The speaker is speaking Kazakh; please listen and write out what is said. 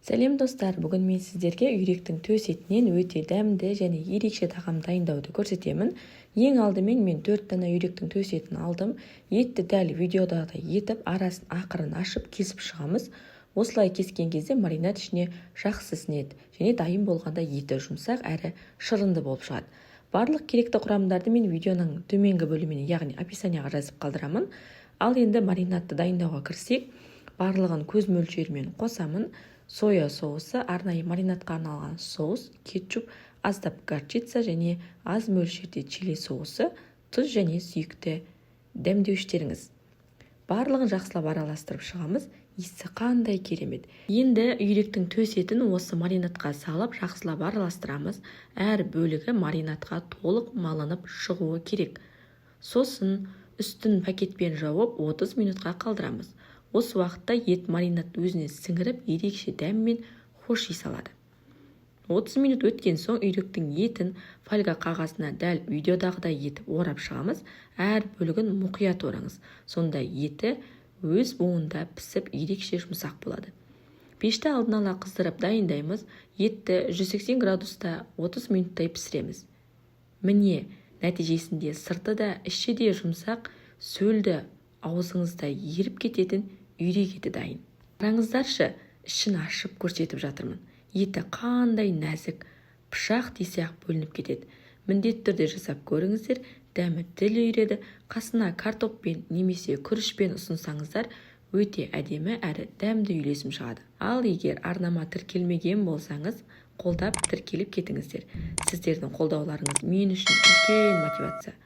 Сәлем достар, бүгін мен сіздерге үйректің төс етінен өте дәмді және ерекше тағам дайындауды көрсетемін. Ең алдымен мен 4 дана үйректің төс етін алдым. Етті дәл видеодағыдай етіп, арасын ақырын ашып кесіп шығамыз. Осылай кескен кезде маринад ішіне жақсы сіңеді және дайын болғанда еті жұмсақ әрі шырынды болып шығады. Барлық керекті құрамдарды мен видеоның төменгі бөліміне, яғни описанияға жазып қалдырамын. Ал енді маринадты дайындауға кірсек, барлығын көз мөлшерімен қосамын. Соя соусы, арнайы маринадқа арналған соус, кетчуп, аздап горчица және аз мөлшерде чили соусы, тұз және сүйікті дәмдеуіштеріңіз. Барлығын жақсылап араластырып шығамыз. Иісі қандай керемет. Енді үйректің төс етін осы маринадқа салып жақсылап араластырамыз. Әр бөлігі маринадқа толық малынып шығуы керек. Сосын үстін пакетпен жауып 30 минутқа қалдырамыз. Осы уақытта ет маринад өзіне сіңіріп, ерекше дәм мен хош иіс алады. 30 минут өткен соң үйректің етін фольга қағазына дәл видеодағыдай етіп орап шығамыз. Әр бөлігін мұқият ораңыз. Сонда еті өз буында пісіп ерекше жұмсақ болады. Пешті алдын ала қыздырып дайындаймыз. Етті 180 градуста 30 минуттай пісіреміз. Міне, нәтижесінде сырты да іші де жұмсақ, сөлді аузыңызда еріп кететін үйрек еті дайын. Қараңыздаршы, ішін ашып көрсетіп жатырмын. Еті қандай нәзік, пышақ десе-ақ бөлініп кетеді. Міндетті түрде жасап көріңіздер, дәмі тіл үйреді. Қасына картоппен немесе күрішпен ұсынсаңыздар, өте әдемі әрі дәмді үйлесім шығады. Ал егер арнама тіркелмеген болсаңыз, қолдап тіркеліп кетіңіздер. Сіздердің қолдауларыңыз мен үшін үлкен мотивация.